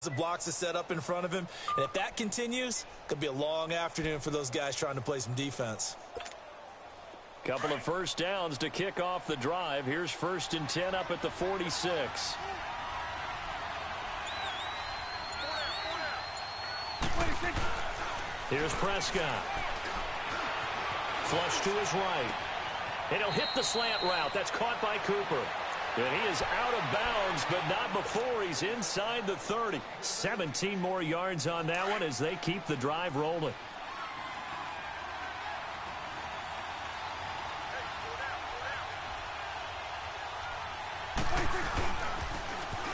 The blocks are set up in front of him, and if that continues, it could be a long afternoon for those guys trying to play some defense. Couple of first downs to kick off the drive. Here's 1st and 10 up at the 46. Here's Prescott. Flush to his right. And he'll hit the slant route. That's caught by Cooper. And he is out of bounds, but not before he's inside the 30. 17 more yards on that one as they keep the drive rolling.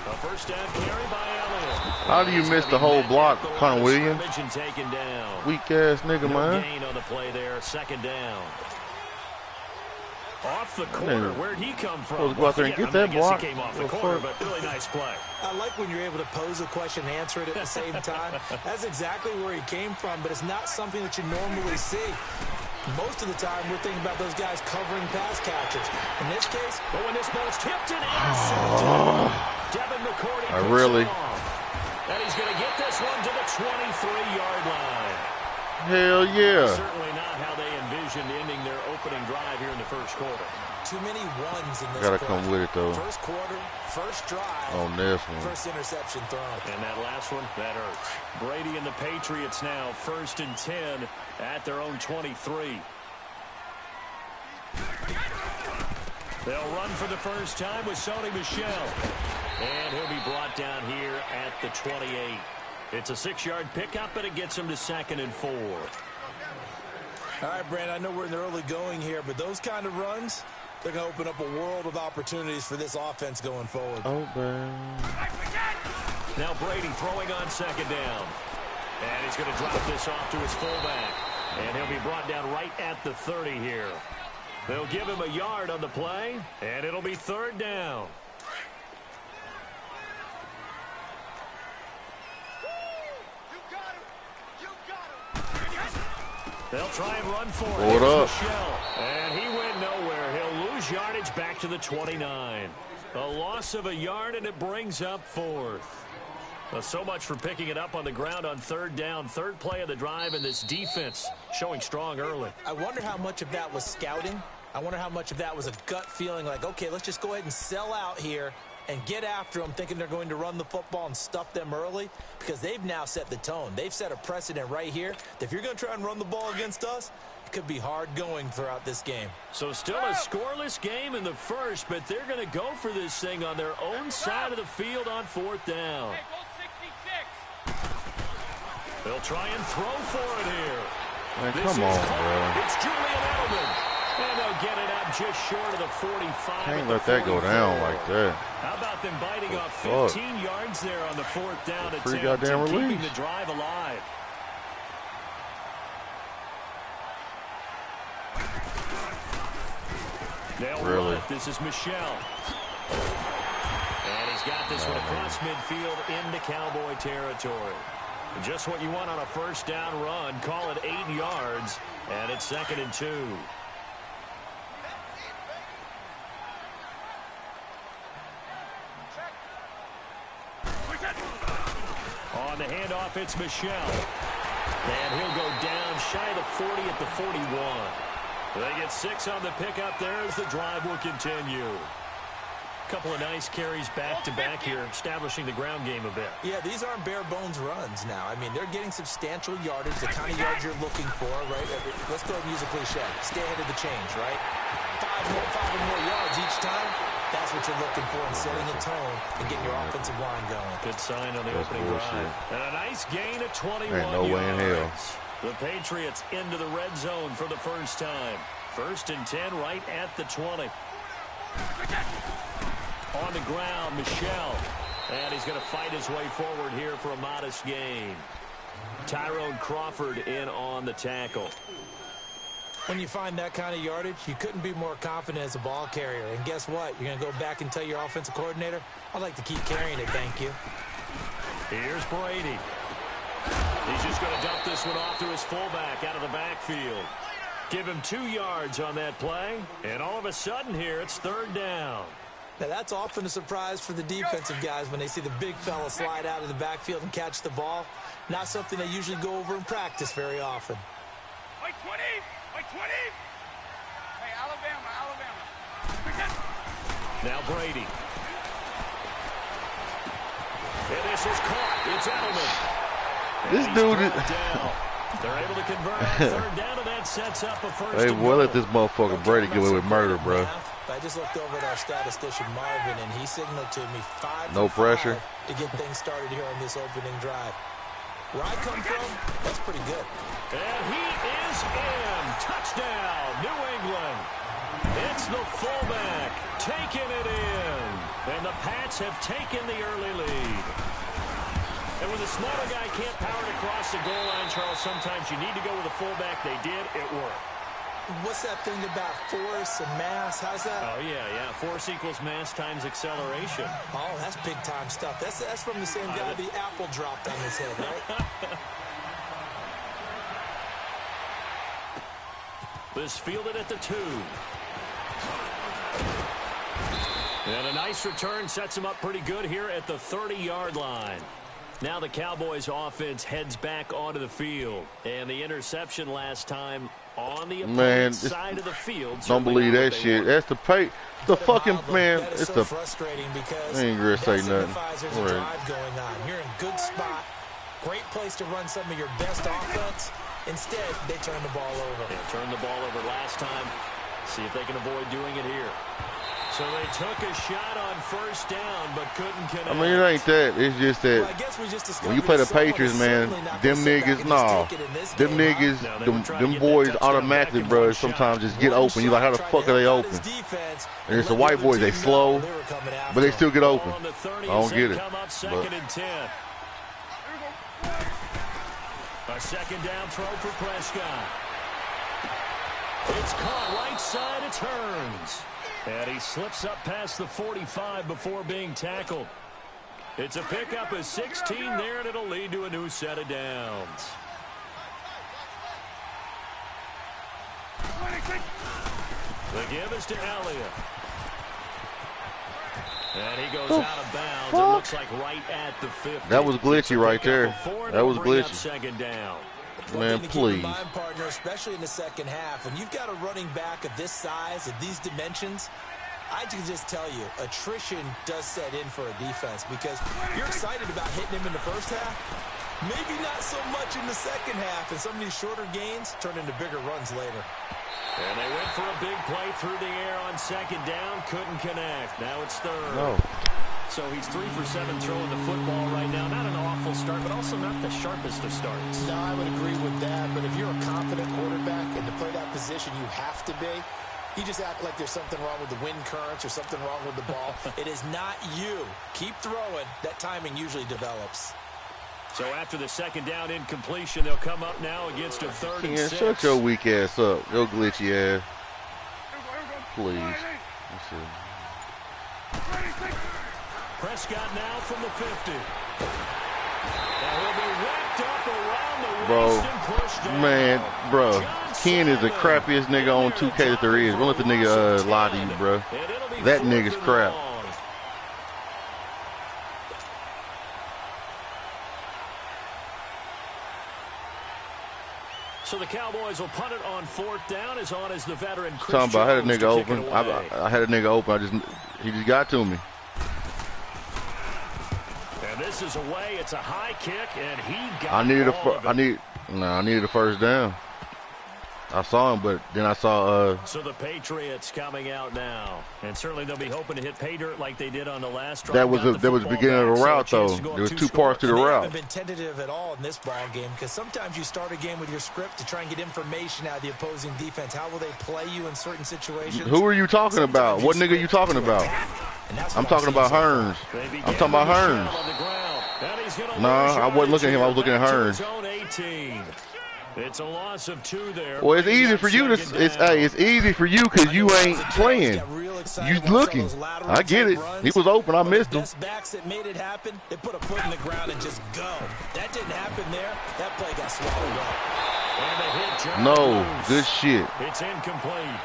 A first down carry by Elliott. How do you miss the whole block, Connor Williams? Weak ass nigga, man. Gain on the play there, 2nd down. Off the corner, where'd he come from? Supposed to go out there and get that block. He came off the corner, but really nice play. I like when you're able to pose a question and answer it at the same time. That's exactly where he came from, but it's not something that you normally see. Most of the time, we're thinking about those guys covering pass catchers. In this case, but when this ball's tipped and intercepted, Devin McCourty and he's going to get this one to the 23-yard line. Hell yeah. Certainly not how they envisioned ending their opening drive here in the first quarter. Too many ones in this Gotta play. come with it, though. First quarter, first drive. On this one. First interception thrown. And that last one, that hurts. Brady and the Patriots now 1st and 10 at their own 23. They'll run for the first time with Sony Michel. And he'll be brought down here at the 28. It's a 6-yard pickup, and it gets him to 2nd and 4. All right, Brandon, I know we're in the early going here, but those kind of runs, they're going to open up a world of opportunities for this offense going forward. Now Brady throwing on 2nd down. And he's going to drop this off to his fullback. And he'll be brought down right at the 30 here. They'll give him a yard on the play, and it'll be 3rd down. They'll try and run for it. Michel. And he went nowhere. He'll lose yardage back to the 29. A loss of a yard, and it brings up 4th. Well, so much for picking it up on the ground on 3rd down. 3rd play of the drive, and this defense showing strong early. I wonder how much of that was scouting. I wonder how much of that was a gut feeling like, okay, let's just go ahead and sell out here and get after them, thinking they're going to run the football and stuff them early, because they've now set the tone. They've set a precedent right here that if you're going to try and run the ball against us, it could be hard going throughout this game. So still a scoreless game in the first, but they're going to go for this thing on their own side of the field on 4th down. They'll try and throw for it here. Man, come on, bro. It's Julian Edelman. And they'll get it up just short of the 45. Can't let that go down like that. How about them biting off 15 yards there on the 4th down attempt, pretty goddamn keeping the drive alive. They'll run it. This is Michel. And he's got this one across midfield into Cowboy territory. Just what you want on a first down run. Call it 8 yards, and it's 2nd and 2. On the handoff, it's Michel. And he'll go down shy of the 40 at the 41. They get 6 on the pickup there as the drive will continue. Couple of nice carries back-to-back here, establishing the ground game a bit. Yeah, these aren't bare-bones runs now. I mean, they're getting substantial yardage, the kind of yards you're looking for, right? Let's go and use a cliche. Stay ahead of the change, right? 5 or more yards each time. That's what you're looking for in setting a tone and getting your offensive line going. Good sign on the opening drive. And a nice gain of 21 yards. No way in hell. The Patriots into the red zone for the first time. 1st and 10 right at the 20. On the ground, Michel. And he's going to fight his way forward here for a modest gain. Tyrone Crawford in on the tackle. When you find that kind of yardage, you couldn't be more confident as a ball carrier. And guess what? You're going to go back and tell your offensive coordinator, I'd like to keep carrying it, thank you. Here's Brady. He's just going to dump this one off to his fullback out of the backfield. Give him 2 yards on that play. And all of a sudden here, it's 3rd down. Now, that's often a surprise for the defensive guys when they see the big fella slide out of the backfield and catch the ball. Not something they usually go over in practice very often. Like 20! Like 20! Hey, Alabama. Now Brady. And this is caught. It's Edelman. This dude is... They're able to convert on third down, and that sets up a first. Hey, boy, let this motherfucker Brady get away with murder, bro. I just looked over at our statistician, Marvin, and he signaled to me 5 no pressure to get things started here on this opening drive. Where I come from, that's pretty good. And he is in. Touchdown, New England. It's the fullback taking it in. And the Pats have taken the early lead. And when the smaller guy can't power it across the goal line, Charles, sometimes you need to go with a fullback. They did. It worked. What's that thing about force and mass? How's that? Oh, yeah. Force equals mass times acceleration. Oh, that's big-time stuff. That's from the same guy the apple dropped on his head, right? This fielded at the 2. And a nice return sets him up pretty good here at the 30-yard line. Now the Cowboys offense heads back onto the field. And the interception last time on the opponent's side of the field. Don't believe that shit. That's the fucking man. It's the frustrating because I ain't gonna say nothing. There's a drive going on. You're in good spot. Great place to run some of your best offense. Instead, they turn the ball over. They turned the ball over last time. See if they can avoid doing it here. So they took a shot on first down, but couldn't connect. I mean, it ain't that. It's just that when you play the Patriots, man, them niggas, them niggas, them boys automatically, bro, sometimes just get open. You like, how the fuck are they open? And it's the white boys, they slow, but they still get open. I don't get it. But. A second down throw for Prescott. It's caught right side, it turns. And he slips up past the 45 before being tackled. It's a pickup of 16 there, and it'll lead to a new set of downs. The give is to Elliott. And he goes out of bounds. It looks like right at the 50. That was glitchy right there. That was glitchy. Second down. Man, please. Partner, especially in the second half, and you've got a running back of this size, of these dimensions, I can just tell you, attrition does set in for a defense because you're excited about hitting him in the first half. Maybe not so much in the second half, and some of these shorter gains turn into bigger runs later. And they went for a big play through the air on second down. Couldn't connect. Now it's third. No. So he's 3 for 7 throwing the football right now. Not an awful start, but also not the sharpest of starts. No, I would agree with that. But if you're a confident quarterback and to play that position, you have to be. You just act like there's something wrong with the wind currents or something wrong with the ball. It is not you. Keep throwing. That timing usually develops. So after the second down incompletion, they'll come up now against a 3rd and 6. Shut your weak ass up. Your glitchy ass. Please. Let's see. Prescott now from the 50. And he'll be wrapped up around the bro, waist and pushed down. Man, bro. Ken is the crappiest nigga on 2K that there is. Don't let the nigga lie to you, bro. That nigga's crap. So the Cowboys will punt it on 4th down. As on as the veteran Chris Talking about, I had a Jones nigga open. I had a nigga open. He just got to me. And this is away. It's a high kick, and he got. I needed a first down. I saw him, but then I saw. So the Patriots coming out now, and certainly they'll be hoping to hit pay dirt like they did on the last drive. That was the beginning of the route, though. There was 2 parts to the route. They haven't been tentative at all in this ball game because sometimes you start a game with your script to try and get information out of the opposing defense. How will they play you in certain situations? Who are you talking about? What nigga are you talking about? I'm talking about Hearns. I'm talking about Hearns. Nah, I wasn't looking at him. I was looking at Hearns. It's a loss of 2 there. Well, it's easy for you to. It's easy for you because you ain't playing. You looking. I get it. He was open. I missed him. Backs that made it happen. They put a foot in the ground and just go. That didn't happen there. That play got swallowed up. No, good shit. It's incomplete.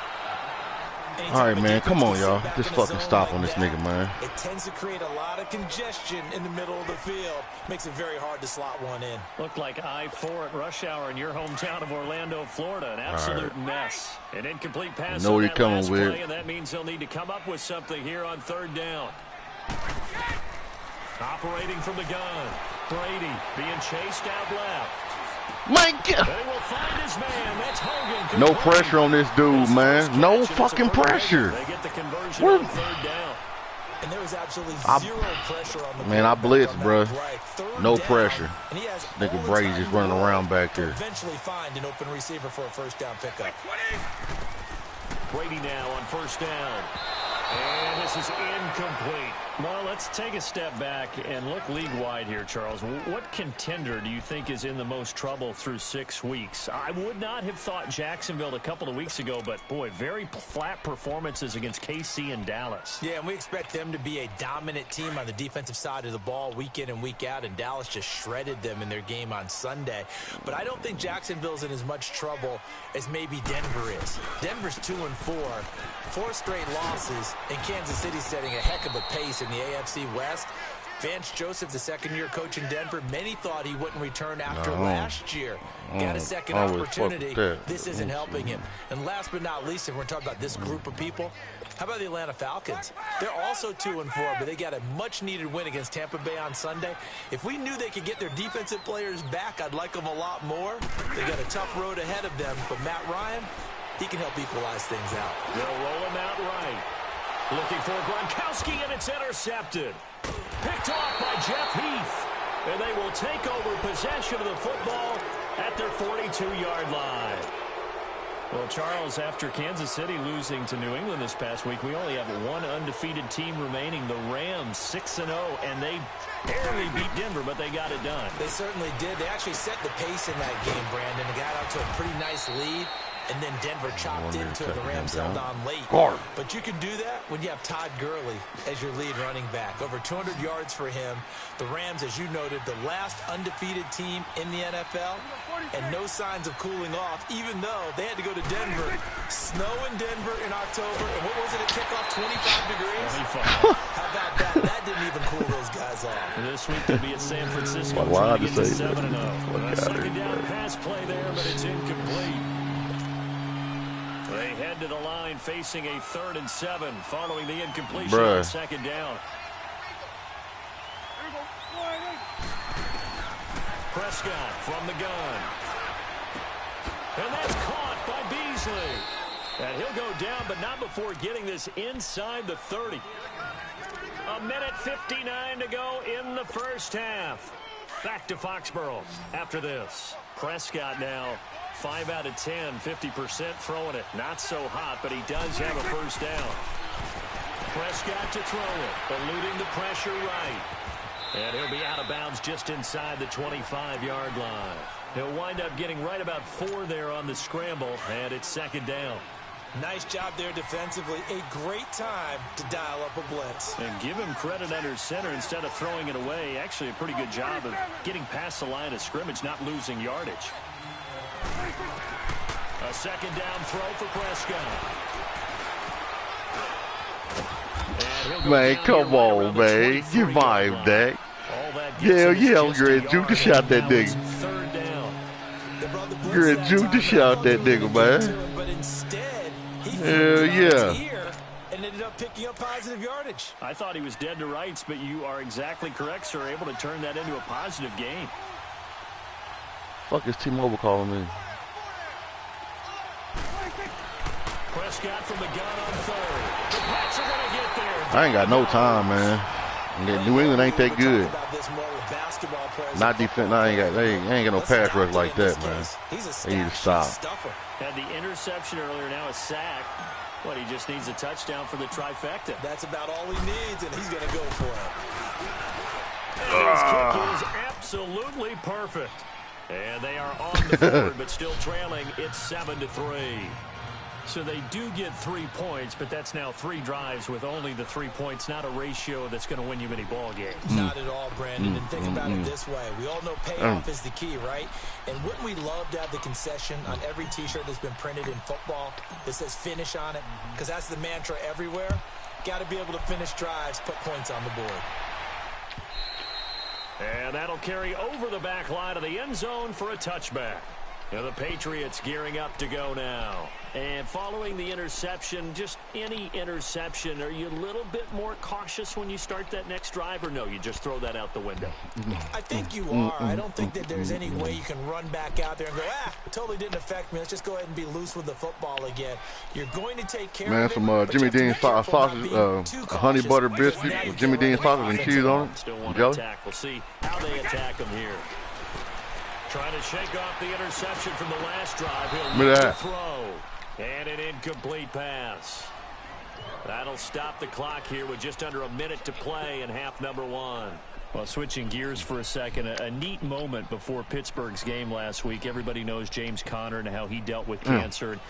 All right, man. Come on, y'all. Just fucking stop on this nigga, man. It tends to create a lot of congestion in the middle of the field. Makes it very hard to slot one in. Looked like I-4 at rush hour in your hometown of Orlando, Florida. An absolute mess. An incomplete pass on that last play, and that means they'll need to come up with something here on 3rd down. Operating from the gun. Brady being chased out left. My God. They will find his man. That's Hogan. No pressure on this dude, man. No fucking pressure. They get the conversion on 3rd down. And there was absolutely zero pressure on the man, I blitz, bro. No down, pressure. And he has Nigga Brady just running around back there. Eventually find an open receiver for a 1st down pickup. Brady now on 1st down. And this is incomplete. Well, let's take a step back and look league-wide here, Charles. What contender do you think is in the most trouble through 6 weeks? I would not have thought Jacksonville a couple of weeks ago, but, boy, very flat performances against KC and Dallas. Yeah, and we expect them to be a dominant team on the defensive side of the ball week in and week out, and Dallas just shredded them in their game on Sunday. But I don't think Jacksonville's in as much trouble as maybe Denver is. Denver's 2-4, 4 straight losses, and Kansas City's setting a heck of a pace in the AFC West. Vance Joseph, the 2nd-year coach in Denver, many thought he wouldn't return after last year. Got a second opportunity. This isn't helping him. And last but not least, if we're talking about this group of people, how about the Atlanta Falcons? They're also 2-4, but they got a much-needed win against Tampa Bay on Sunday. If we knew they could get their defensive players back, I'd like them a lot more. They got a tough road ahead of them, but Matt Ryan, he can help equalize things out. They'll roll him out right. Looking for Gronkowski, and it's intercepted. Picked off by Jeff Heath. And they will take over possession of the football at their 42-yard line. Well, Charles, after Kansas City losing to New England this past week, we only have one undefeated team remaining, the Rams, 6-0, and they barely beat Denver, but they got it done. They certainly did. They actually set the pace in that game, Brandon. They got out to a pretty nice lead. And then Denver chopped into it. The Rams held on late. But you can do that when you have Todd Gurley as your lead running back. Over 200 yards for him. The Rams, as you noted, the last undefeated team in the NFL. And no signs of cooling off, even though they had to go to Denver. Snow in Denver in October. And what was it at kickoff? 25 degrees? 25. How about that? That didn't even cool those guys off. This week they'll be at San Francisco. Why trying to get to 7-0. A second down pass play there, but it's incomplete. They head to the line facing a 3rd and 7 following the incompletion on 2nd down. Prescott from the gun. And that's caught by Beasley. And he'll go down, but not before getting this inside the 30. 1:59 to go in the 1st half. Back to Foxborough after this. Prescott now 5 out of 10, 50% throwing it. Not so hot, but he does have a 1st down. Prescott to throw it, eluding the pressure right. And he'll be out of bounds just inside the 25-yard line. He'll wind up getting right about 4 there on the scramble, and it's 2nd down. Nice job there defensively. A great time to dial up a blitz. And give him credit under center instead of throwing it away. Actually a pretty good job of getting past the line of scrimmage, not losing yardage. A 2nd down throw for Prescott. Man, come on, man. You vibe that. Yeah, I'm going to juke the shot that nigga. You're going to juke the shot that nigga, man. But instead, he yeah. And ended up picking up positive yardage. I thought he was dead to rights, but you are exactly correct, sir. Able to turn that into a positive gain. Fuck is T-Mobile calling me? Prescott from the gun on 3rd. The Pats are going to get there. I ain't got no time, man. New England ain't that good. Not defense. They ain't got no pass rush like that, man. They need to stop. Had the interception earlier, now a sack. But he just needs a touchdown for the trifecta. That's about all he needs, and he's going to go for it. And his kick is absolutely perfect. And they are on the board, but still trailing. It's 7-3. So they do get 3 points, but that's now 3 drives with only the 3 points, not a ratio that's going to win you many ball games. Not at all, Brandon. And think about it this way. We all know payoff is the key, right? And wouldn't we love to have the concession on every T-shirt that's been printed in football that says finish on it? Because that's the mantra everywhere. Got to be able to finish drives, put points on the board. And that'll carry over the back line of the end zone for a touchback. Now the Patriots gearing up to go now. And following the interception, just any interception, are you a little bit more cautious when you start that next drive, or no, you just throw that out the window? I think you are. I don't think that there's any way you can run back out there and go, totally didn't affect me. Let's just go ahead and be loose with the football again. You're going to take care of it. Some Jimmy Dean sausage, honey butter biscuit with Jimmy Dean sausage and cheese on it. Still want to attack. We'll see how they attack them here. Trying to shake off the interception from the last drive. He'll throw. And an incomplete pass. That'll stop the clock here with just under a minute to play in half number 1. Well, switching gears for a second, a neat moment before Pittsburgh's game last week. Everybody knows James Conner and how he dealt with cancer.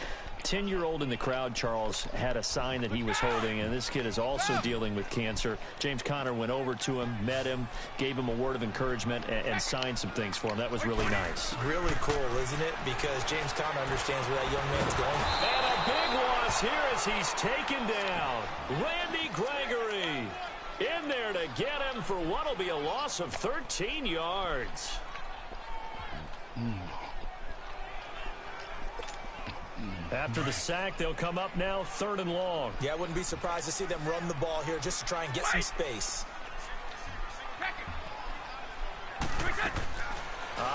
10-year-old in the crowd, Charles, had a sign that he was holding, and this kid is also dealing with cancer. James Conner went over to him, met him, gave him a word of encouragement, and signed some things for him. That was really nice. Really cool, isn't it? Because James Conner understands where that young man's going. And a big loss here as he's taken down. Randy Gregory in there to get him for what will be a loss of 13 yards. After the sack, they'll come up now 3rd and long. Yeah, I wouldn't be surprised to see them run the ball here just to try and get some space.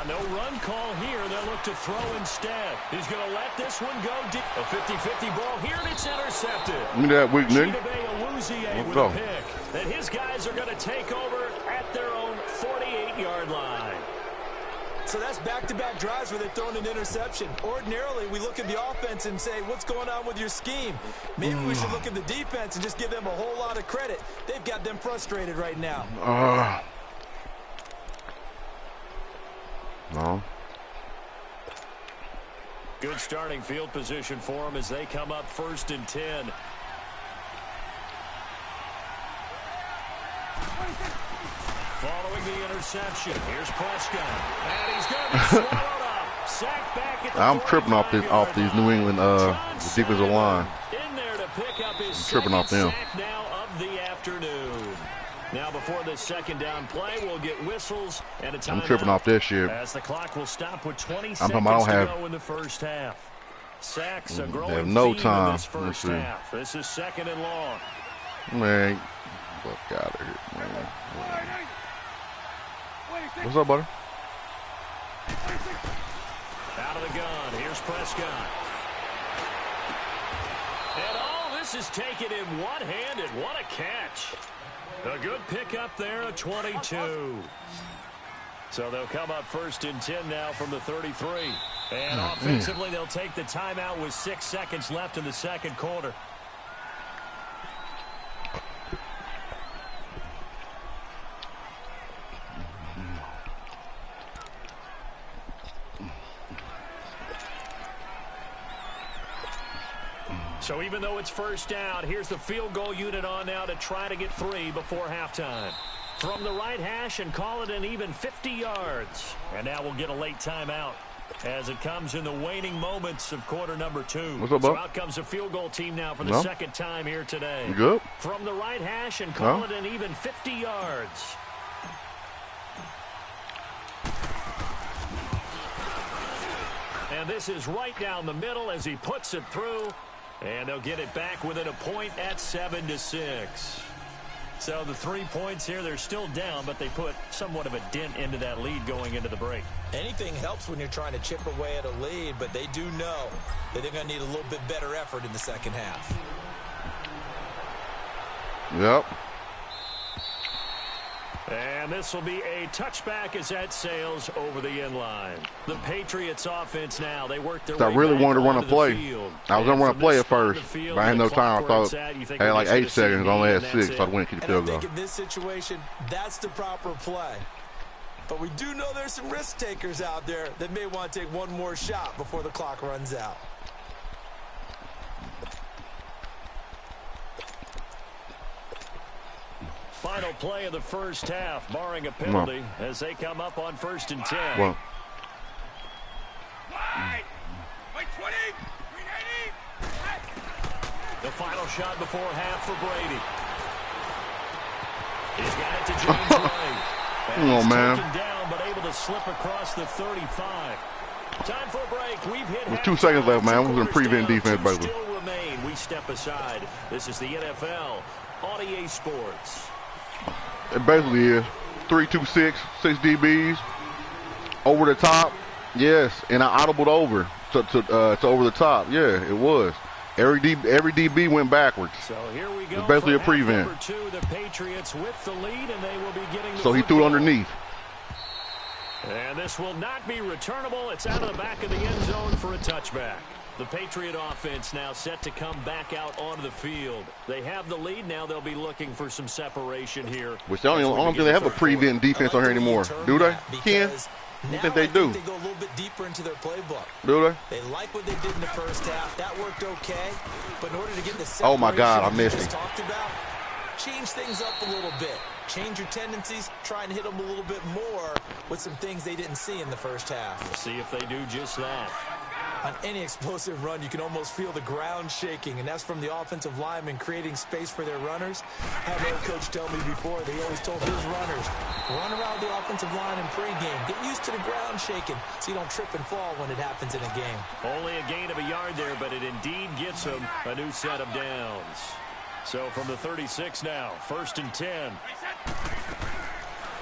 No run call here. They'll look to throw instead. He's going to let this one go deep. A 50-50 ball here, and it's intercepted. Look at that weak nigga. With a pick. And his guys are going to take over at their own 48-yard line. So that's back-to-back drives where they've thrown an interception. Ordinarily, we look at the offense and say, what's going on with your scheme? Maybe we should look at the defense and just give them a whole lot of credit. They've got them frustrated right now. No. Good starting field position for them as they come up 1st and 10. Following the interception, here's Prescott, and he's going to be swallowed up. Sacked back at the I'm tripping off these New England defensive line. In there to pick up his tripping off them. sack now of the afternoon. Now before this 2nd down play, we'll get whistles and a timeout. I'm tripping off this shit. As the clock will stop with 20 seconds to go in the first half. Sacks a growing theme in this first half. This is 2nd and long. Man, fuck out of here, man. What's up, buddy? Out of the gun. Here's Prescott. And all this is taken in one-handed. What a catch. A good pickup there at 22. So they'll come up 1st and 10 now from the 33. And offensively, they'll take the timeout with 6 seconds left in the 2nd quarter. So even though it's 1st down, here's the field goal unit on now to try to get 3 before halftime. From the right hash and call it an even 50 yards. And now we'll get a late timeout as it comes in the waning moments of quarter number 2. What's up, so out comes the field goal team now for the 2nd time here today. You good? From the right hash and call it an even 50 yards. And this is right down the middle as he puts it through. And they'll get it back within a point at 7-6. So the 3 points here, they're still down, but they put somewhat of a dent into that lead going into the break. Anything helps when you're trying to chip away at a lead, but they do know that they're going to need a little bit better effort in the 2nd half. Yep. And this will be a touchback as that sails over the end line. The Patriots offense now, they work their way I really back wanted to run a onto play. the field. I was going to run a play at From this first, spot on the field, but I had no the time. I clock where thought it's at, you think I had we like just 8 should have seconds. seen I only had it, 6, and so I that's went to the And field I goal. think in this situation, that's the proper play. But we do know there's some risk takers out there that may want to take one more shot before the clock runs out. final play of the first half, barring a penalty, as they come up on 1st and 10. Well. The final shot before half for Brady. He's got it to James White. Come on, man. Taken down, but able to slip across the 35. Time for a break. We've hit There's 2 seconds left, man. We're going to prevent defense, baby. Still remain. We step aside. This is the NFL on EA Sports. It basically is 3-2-6, 6 DBs over the top. Yes, and I audibled over to over the top. Yeah, it was. Every DB went backwards. So here we go. It's basically a prevent. Number 2, the Patriots with the lead, and they will be getting the So he threw it underneath. And this will not be returnable. It's out of the back of the end zone for a touchback. The Patriot offense now set to come back out onto the field. They have the lead. Now they'll be looking for some separation here. Which I don't think they have a prevent defense on here anymore. Do they, Ken? I think they do. They go a little bit deeper into their playbook. Do they? They like what they did in the first half. That worked okay. But in order to get the separation oh, my God, I missed it. Talked about, change things up a little bit. Change your tendencies. Try and hit them a little bit more with some things they didn't see in the first half. We'll see if they do just that. On any explosive run, you can almost feel the ground shaking, and that's from the offensive linemen creating space for their runners. I had their coach tell me before, they always told his runners, run around the offensive line in pregame. Get used to the ground shaking so you don't trip and fall when it happens in a game. Only a gain of a yard there, but it indeed gets them a new set of downs. So from the 36 now, 1st and 10.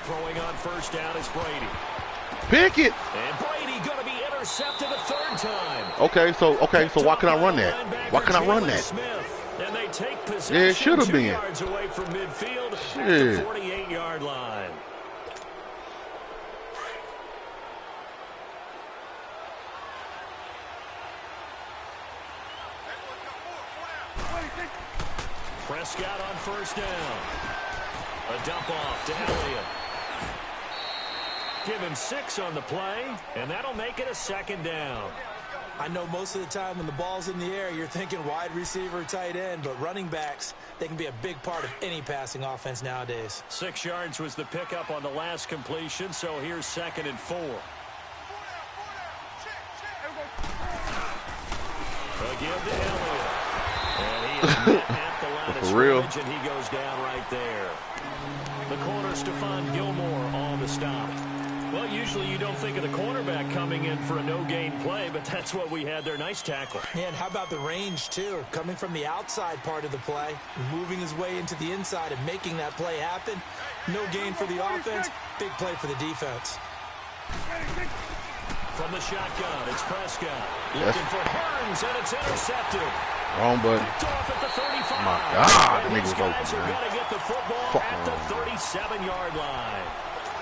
Throwing on first down is Brady. Pick it. And Brady going to be intercepted a 3rd time. Okay, so why can I run that? Why can I run that? Smith, and they take possession. Yeah, it should have 2 been. yards away from midfield at the 48-yard line. Prescott on first down. A dump off to Elliott. Give him 6 on the play, and that'll make it a 2nd down. I know most of the time when the ball's in the air, you're thinking wide receiver, tight end, but running backs, they can be a big part of any passing offense nowadays. 6 yards was the pickup on the last completion, so here's 2nd and 4. Again to Elliott. And he is met at the line of scrimmage, and he goes down right there. The corner, Stephon Gilmore, on the stop. Well, usually you don't think of the cornerback coming in for a no-gain play, but that's what we had there. Nice tackle. And how about the range, too? Coming from the outside part of the play, moving his way into the inside and making that play happen. No gain for the offense, big play for the defense. From the shotgun, it's Prescott. Looking for Burns, and it's intercepted. Wrong button. Off at the 35. Oh, my God. That nigga was open, Guys are man. going to get the football at the 37-yard line.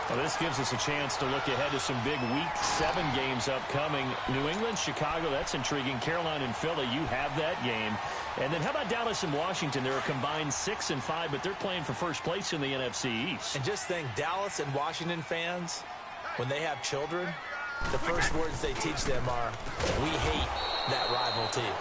Well, this gives us a chance to look ahead to some big Week 7 games upcoming. New England, Chicago, that's intriguing. Carolina and Philly, you have that game. And then how about Dallas and Washington? They're a combined 6-5, but they're playing for first place in the NFC East. And just think, Dallas and Washington fans, when they have children, the first words they teach them are, we hate that rival team.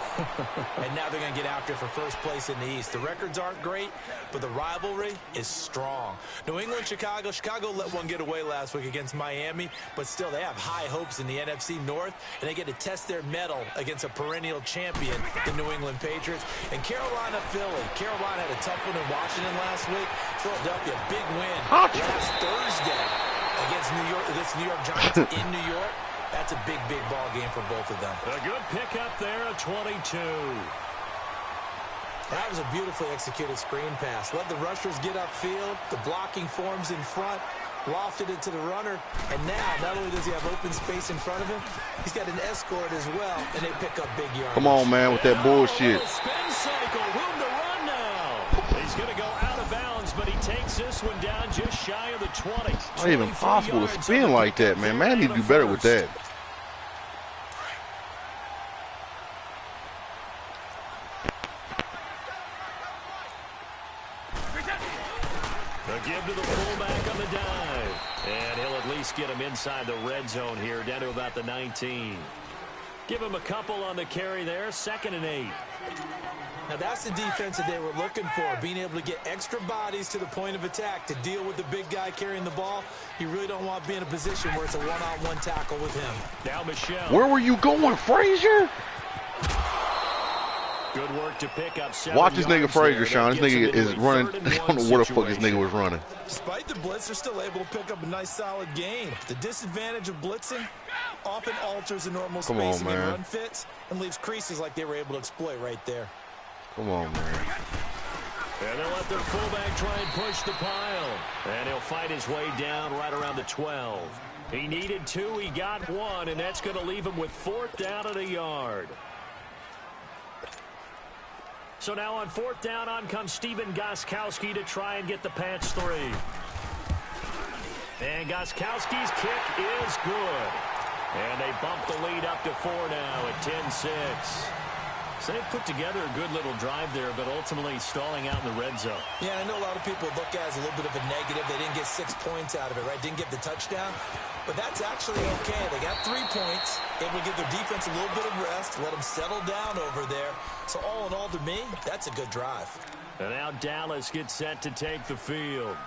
And now they're going to get after it for first place in the East. The records aren't great, but the rivalry is strong. New England, Chicago let one get away last week against Miami, but still they have high hopes in the NFC North, and they get to test their mettle against a perennial champion, the New England Patriots. And Carolina, Philly. Carolina had a tough one in Washington last week. Philadelphia, big win last Thursday against New York Giants in New York. That's a big, big ball game for both of them. A good pickup there at 22. That was a beautifully executed screen pass. Let the rushers get upfield. The blocking forms in front. Lofted it to the runner. And now, not only does he have open space in front of him, he's got an escort as well, and they pick up big yards. Come on, man, with that bullshit. Spin cycle, room to run now. He's going to go out of bounds, but he takes this one down just shy of the 20. It's not even possible to spin like that, man. Man need to do better with that. A give to the fullback on the dive. And he'll at least get him inside the red zone here, down to about the 19. Give him a couple on the carry there, 2nd and 8. Now, that's the defense that they were looking for, being able to get extra bodies to the point of attack to deal with the big guy carrying the ball. You really don't want to be in a position where it's a one-on-one tackle with him. Now Michelle. Where were you going, Frazier? Good work to pick up 7 Watch this nigga Frazier, Sean. This nigga is running. I don't know where the fuck this nigga was running. Despite the blitz, they're still able to pick up a nice, solid gain. The disadvantage of blitzing often alters the normal spacing and run fits and leaves creases like they were able to exploit right there. Come on, man. And they'll let their fullback try and push the pile. And he'll fight his way down right around the 12. He needed 2, he got 1, and that's going to leave him with 4th down at a yard. So now on 4th down, on comes Steven Gostkowski to try and get the patch 3. And Gostkowski's kick is good. And they bump the lead up to 4 now at 10-6. So they put together a good little drive there, but ultimately stalling out in the red zone. Yeah, I know a lot of people look at it as a little bit of a negative. They didn't get 6 points out of it, right? Didn't get the touchdown. But that's actually okay. They got 3 points, able to give their defense a little bit of rest, let them settle down over there. So all in all, to me, that's a good drive. And now Dallas gets set to take the field.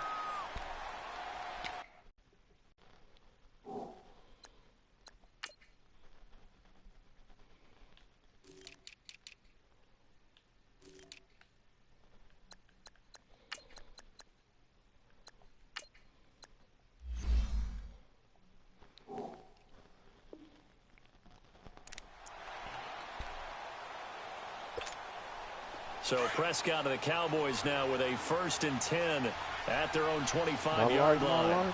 So Prescott and the Cowboys now with a 1st and 10 at their own 25-yard line.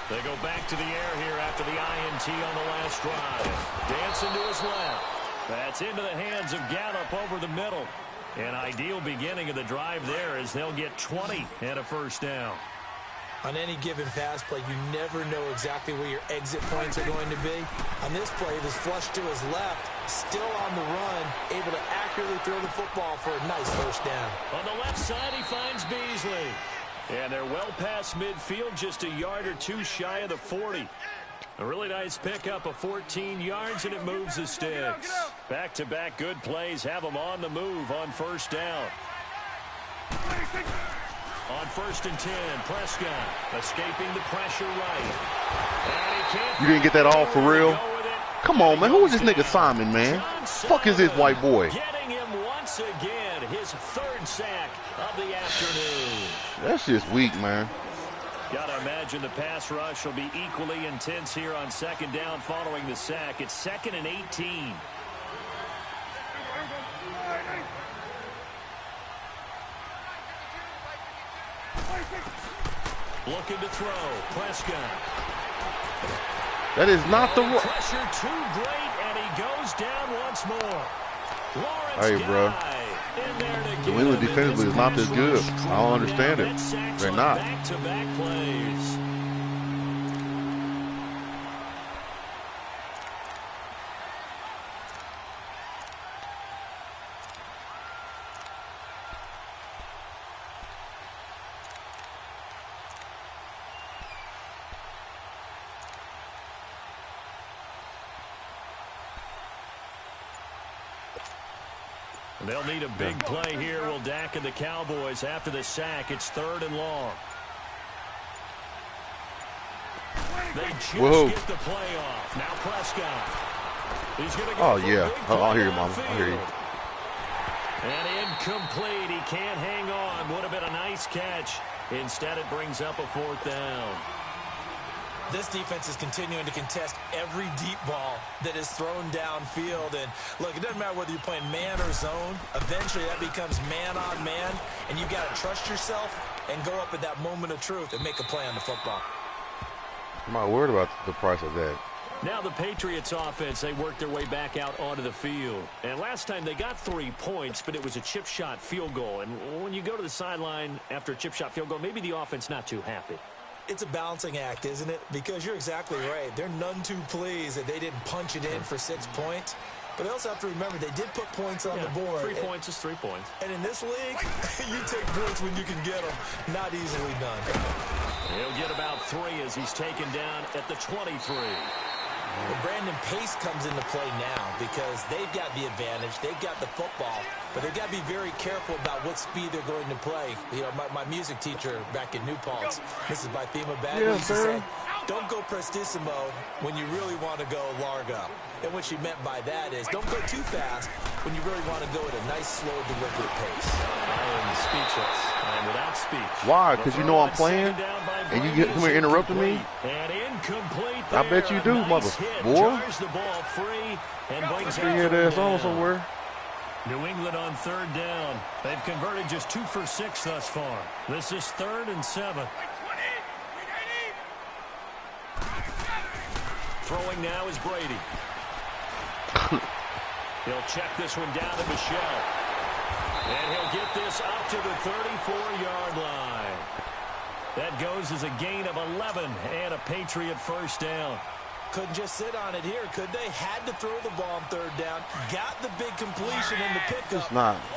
They go back to the air here after the INT on the last drive. Dancing to his left. That's into the hands of Gallup over the middle. An ideal beginning of the drive there as they'll get 20 and a 1st down. On any given pass play, you never know exactly where your exit points are going to be. On this play, this flush to his left, still on the run, able to accurately throw the football for a nice 1st down. On the left side, he finds Beasley. And they're well past midfield, just a yard or 2 shy of the 40. A really nice pickup of 14 yards, and it moves the sticks. Back-to-back good plays have them on the move on 1st down. On 1st and 10, Prescott escaping the pressure right. You didn't get that all for real? Come on, man. Who is this nigga Simon, man? Fuck is this white boy? Getting him once again, his 3rd sack of the afternoon. That's just weak, man. Gotta imagine the pass rush will be equally intense here on 2nd down following the sack. It's 2nd and 18. Looking to throw. Prescott. That is not the pressure too great, and he goes down once more. Lawrence hey, bro. The England defensively is not this good. I don't understand it. They're not. Back-to-back plays. They'll need a big play here. Will Dak and the Cowboys after the sack. It's 3rd and long. They just get the play off. Now Prescott. He's going to go. Oh, yeah. I'll hear you, Mama. I'll hear you. And incomplete. He can't hang on. Would have been a nice catch. Instead, it brings up a 4th down. This defense is continuing to contest every deep ball that is thrown downfield. And, look, it doesn't matter whether you're playing man or zone. Eventually, that becomes man-on-man, and you've got to trust yourself and go up at that moment of truth and make a play on the football. I'm not worried about the price of that. Now the Patriots offense, they worked their way back out onto the field. And last time they got 3 points, but it was a chip shot field goal. And when you go to the sideline after a chip shot field goal, maybe the offense not too happy. It's a balancing act, isn't it? Because you're exactly right. They're none too pleased that they didn't punch it in for 6 points. But they also have to remember they did put points on the board. 3 points is 3 points. And in this league, you take points when you can get them. Not easily done. He'll get about 3 as he's taken down at the 23. Well, Brandon, pace comes into play now because they've got the advantage. They've got the football, but they've got to be very careful about what speed they're going to play. You know, my music teacher back in New Paltz, this is by Thema Bad, used to say, don't go prestissimo when you really want to go largo. And what she meant by that is don't go too fast when you really want to go at a nice, slow, deliberate pace. I am speechless. I am without speech. Why? Because you know I'm playing? And you come here interrupting me? And incomplete. I bet you do, nice boy. The ball free and brings Bring that ass on somewhere. New England on 3rd down. They've converted just 2 for 6 thus far. This is 3rd and 7. Throwing now is Brady. He'll check this one down to Michelle. And he'll get this up to the 34-yard line. That goes as a gain of 11 and a Patriot first down. Couldn't just sit on it here, could they? Had to throw the ball on 3rd down. Got the big completion in the pickup.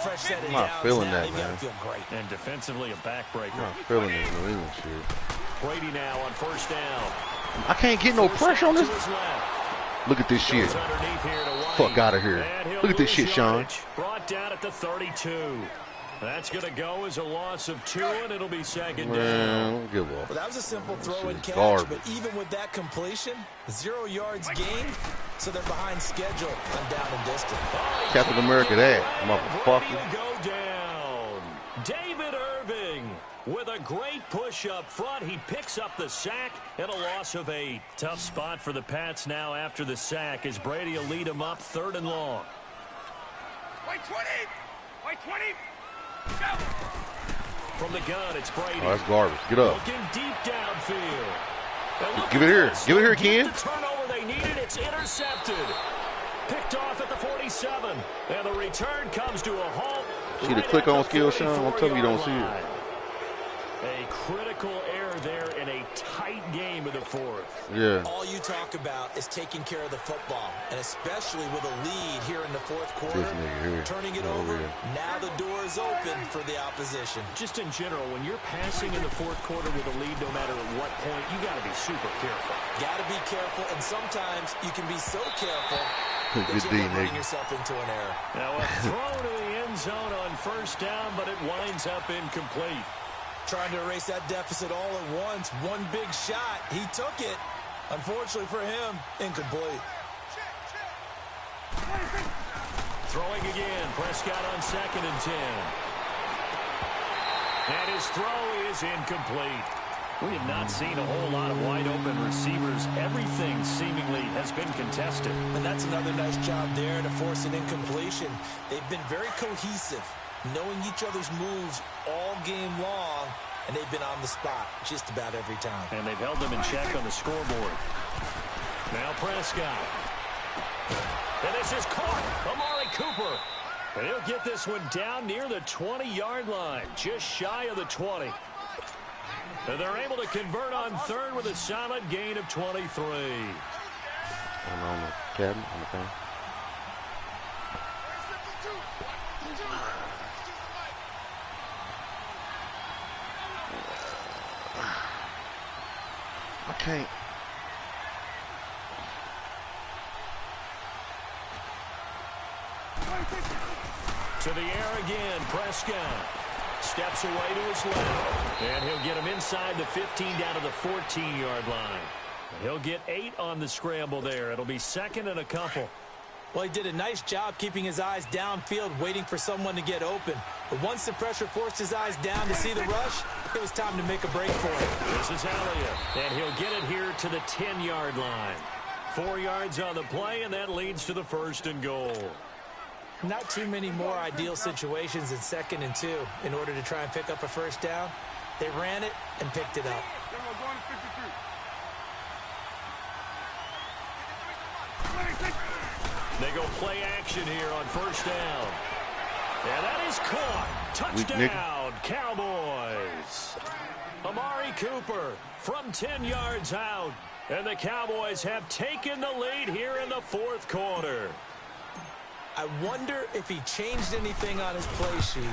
Fresh set of downs. Feeling now. that, man. Feel great. And defensively, a backbreaker. I'm not feeling this New England shit. Brady now on 1st down. I can't get no pressure on this. Look at this shit. Fuck out of here. Look at this shit, Sean. Brought down at the 32. That's going to go as a loss of 2, and it'll be 2nd Man, down. don't give up. Well, that was a simple throw and catch, garbage. but even with that completion, 0 yards gained, so they're behind schedule on down and distance. Captain America that, motherfucker. Brady will go down. David Irving with a great push up front. He picks up the sack and a loss of 8. Tough spot for the Pats now after the sack as Brady will lead them up 3rd and long. White 20! White 20! Go! From the gun, it's Brady. Oh, that's garbage. Get up. Looking deep downfield. Give it here. Give it here, Ken. The turnover they needed. It's intercepted. Picked off at the 47. And the return comes to a halt. See the click on skill, Sean? I'm telling you, don't see it. A critical error there in a tight game in the 4th. Yeah. All you talk about is taking care of the football, and especially with a lead here in the 4th quarter, turning it over. Now the door is open for the opposition. Just in general, when you're passing in the 4th quarter with a lead, no matter at what point, you got to be super careful. Got to be careful, and sometimes you can be so careful that Good you D, end up Nick. running yourself into an error. Now a throw to the end zone on 1st down, but it winds up incomplete. Trying to erase that deficit all at once. One big shot. He took it. Unfortunately for him, incomplete. Throwing again. Prescott on 2nd and 10. And his throw is incomplete. We have not seen a whole lot of wide-open receivers. Everything seemingly has been contested. And that's another nice job there to force an incompletion. They've been very cohesive, knowing each other's moves all game long, and they've been on the spot just about every time. And they've held them in check on the scoreboard. Now Prescott. And this is caught. Amari Cooper. And he'll get this one down near the 20-yard line, just shy of the 20. And they're able to convert on 3rd with a solid gain of 23. On the cabinet, on the phone. I can't. To the air again, Prescott. Steps away to his left. And he'll get him inside the 15 down to the 14-yard line. He'll get 8 on the scramble there. It'll be 2nd and a couple. Well, he did a nice job keeping his eyes downfield, waiting for someone to get open. But once the pressure forced his eyes down to see the rush, it was time to make a break for it. This is Elliott, and he'll get it here to the 10-yard line. 4 yards on the play, and that leads to the 1st and goal. Not too many more ideal situations in 2nd and 2 in order to try and pick up a 1st down. They ran it and picked it up. They go play action here on 1st down. And that is caught. Touchdown, Cowboys. Amari Cooper from 10 yards out. And the Cowboys have taken the lead here in the 4th quarter. I wonder if he changed anything on his play sheet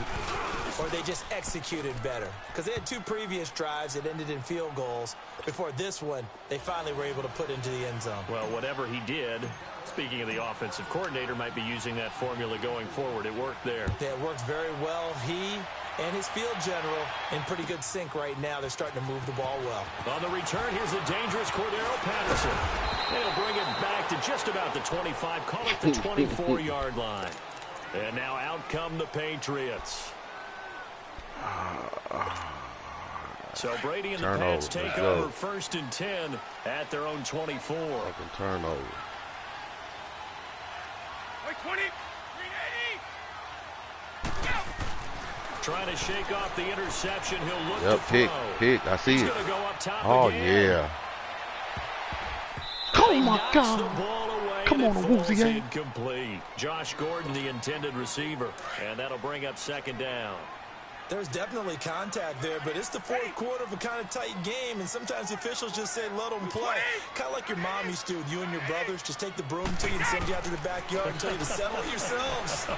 or they just executed better. Because they had 2 previous drives that ended in field goals. Before this one, they finally were able to put into the end zone. Well, whatever he did, speaking of the offensive coordinator, might be using that formula going forward. It worked there. Yeah, it worked very well. He and his field general in pretty good sync right now. They're starting to move the ball well. On the return, here's a dangerous Cordero Patterson. They'll bring it back to just about the 25, call it the 24-yard line. And now out come the Patriots. So Brady and the Pats take over 1st and 10 at their own 24. Fucking turnover. 20, 380. Go. Trying to shake off the interception. He'll look to pick, throw. pick. I see He's it. Gonna go up top again. Yeah. Oh my God. Come on, Woozy. Incomplete. Josh Gordon, the intended receiver. And that'll bring up 2nd down. There's definitely contact there, but it's the 4th quarter of a kind of tight game, and sometimes the officials just say, let them play. Kind of like your mom used to with you and your brothers. Just take the broom to you and send you out to the backyard and tell you to settle yourselves. I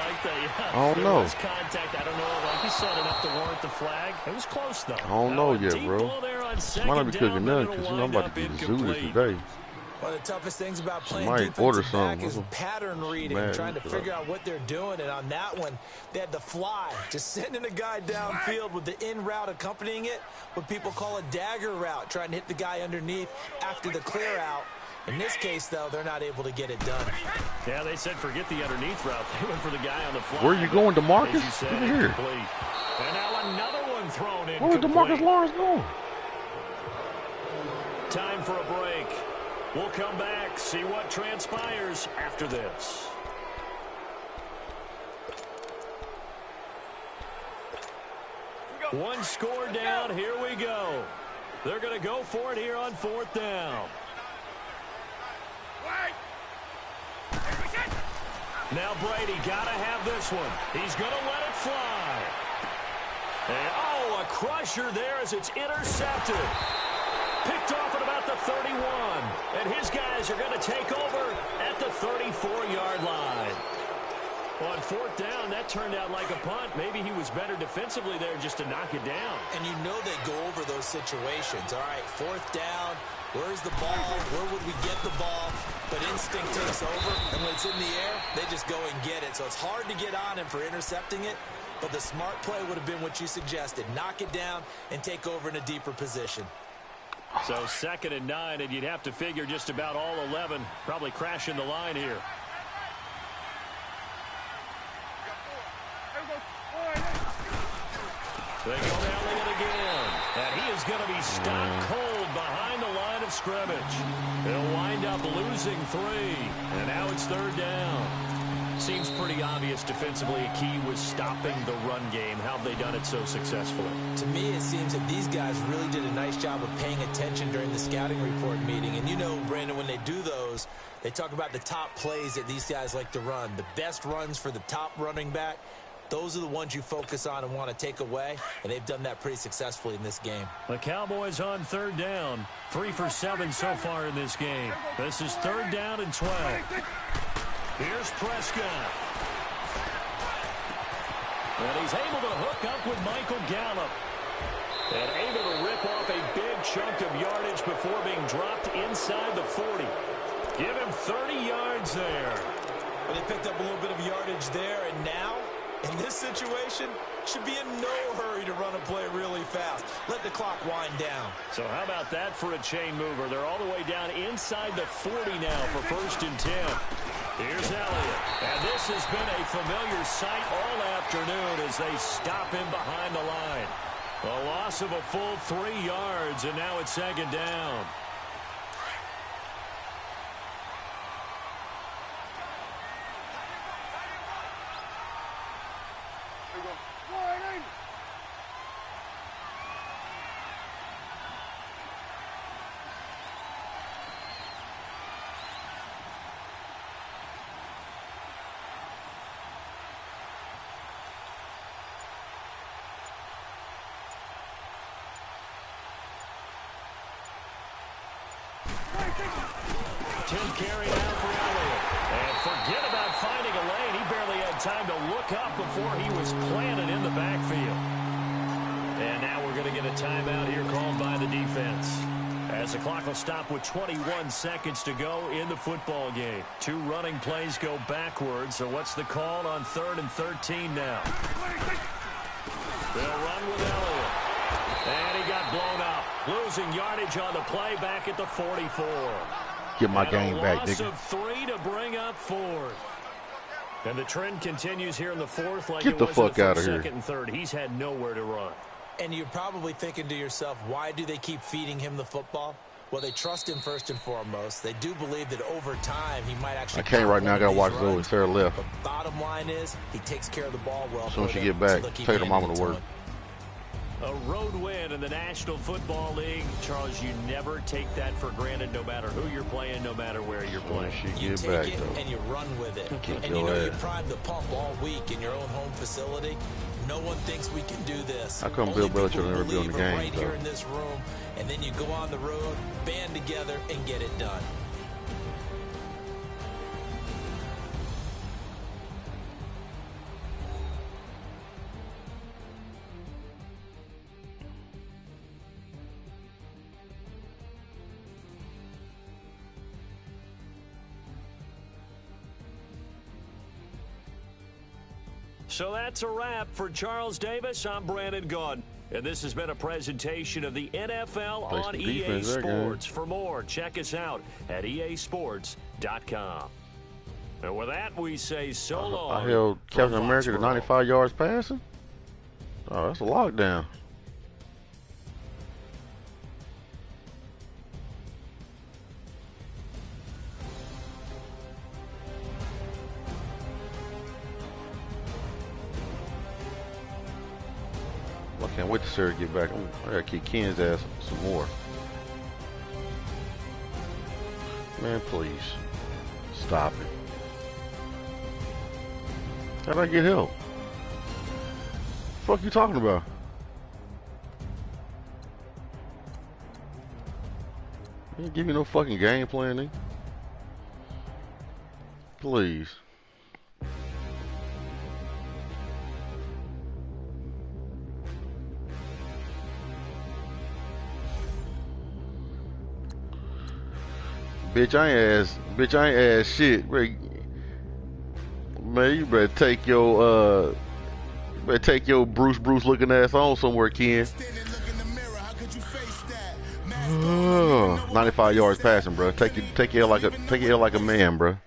like that, yeah. I don't know. There was contact. I don't know, like you said, enough to warrant the flag. It was close, though. I don't know yet, bro. Might not be cooking nothing, because I'm about to be the Zooters today. One of the toughest things about playing order defensive back something. is pattern reading, trying to figure out what they're doing. And on that one, they had the fly, just sending a guy downfield with the in route accompanying it, what people call a dagger route, trying to hit the guy underneath after the clear out. In this case, though, they're not able to get it done. Yeah, they said forget the underneath route. They went for the guy on the fly. Where are you going, DeMarcus? Over here. And now another one thrown in. Where's DeMarcus Lawrence going? Time for a break. We'll come back, see what transpires after this. One score down, here we go. They're going to go for it here on 4th down. Now Brady got to have this one. He's going to let it fly. And, oh, a crusher there as it's intercepted. Picked off at about the 31. And his guys are going to take over at the 34-yard line. On 4th down, that turned out like a punt. Maybe he was better defensively there just to knock it down. And you know they go over those situations. All right, 4th down. Where's the ball? Where would we get the ball? But instinct takes over, and when it's in the air, they just go and get it. So it's hard to get on him for intercepting it, but the smart play would have been what you suggested. Knock it down and take over in a deeper position. So 2nd and 9, and you'd have to figure just about all 11 probably crashing the line here. They go down it again. And he is going to be stopped cold behind the line of scrimmage. He'll wind up losing 3. And now it's 3rd down. Seems pretty obvious defensively a key was stopping the run game. How have they done it so successfully? To me, it seems that these guys really did a nice job of paying attention during the scouting report meeting. And you know, Brandon, when they do those, they talk about the top plays that these guys like to run. The best runs for the top running back. Those are the ones you focus on and want to take away, and they've done that pretty successfully in this game. The Cowboys on 3rd down. 3 for 7 so far in this game. This is 3rd down and 12. Here's Prescott. And he's able to hook up with Michael Gallup. And able to rip off a big chunk of yardage before being dropped inside the 40. Give him 30 yards there. Well, they picked up a little bit of yardage there, and now, in this situation, should be in no hurry to run a play really fast. Let the clock wind down. So how about that for a chain mover? They're all the way down inside the 40 now for 1st and 10. Here's Elliott. And this has been a familiar sight all afternoon as they stop him behind the line. A loss of a full 3 yards, and now it's 2nd down. Tim carry out for Elliott. And forget about finding time to look up before he was planted in the backfield. And now we're going to get a timeout here called by the defense, as the clock will stop with 21 seconds to go in the football game. 2 running plays go backwards. So what's the call on 3rd and 13 now? They'll run with Elliott. And he got blown up. Losing yardage on the play back at the 44. Get my game back, Loss nigga. of 3 to bring up 4th. And the trend continues here in the 4th like Get it the was fuck in the out of 1st, here. 2nd, and 3rd. He's had nowhere to run. And you're probably thinking to yourself, why do they keep feeding him the football? Well, they trust him first and foremost. They do believe that over time he might actually. I can't right now. I gotta watch those. Sarah left. But bottom line is, he takes care of the ball well. As soon as she get back, take her mama to work. A road win in the National Football League. Charles, you never take that for granted, no matter who you're playing, no matter where you're playing. You take it and you run with it. And you know you prime the pump all week in your own home facility. No one thinks we can do this. How come Bill Belichick will never be on the game? Right here in this room, and then you go on the road, band together, and get it done. So that's a wrap for Charles Davis. I'm Brandon Gaudin. And this has been a presentation of the NFL on EA Sports. For more, check us out at easports.com. And with that, we say so long. I held Captain America to 95 yards passing? Oh, that's a lockdown. I can't wait to Sarah get back. I gotta kick Ken's ass some more. Man, please. Stop it. How'd I get help? The fuck you talking about? You ain't give me no fucking game plan, nigga. Please. Bitch, I ain't ass shit. Man, you better take your Bruce looking ass on somewhere, Ken. 95 yards passing, bro. Take your L like a man, bro.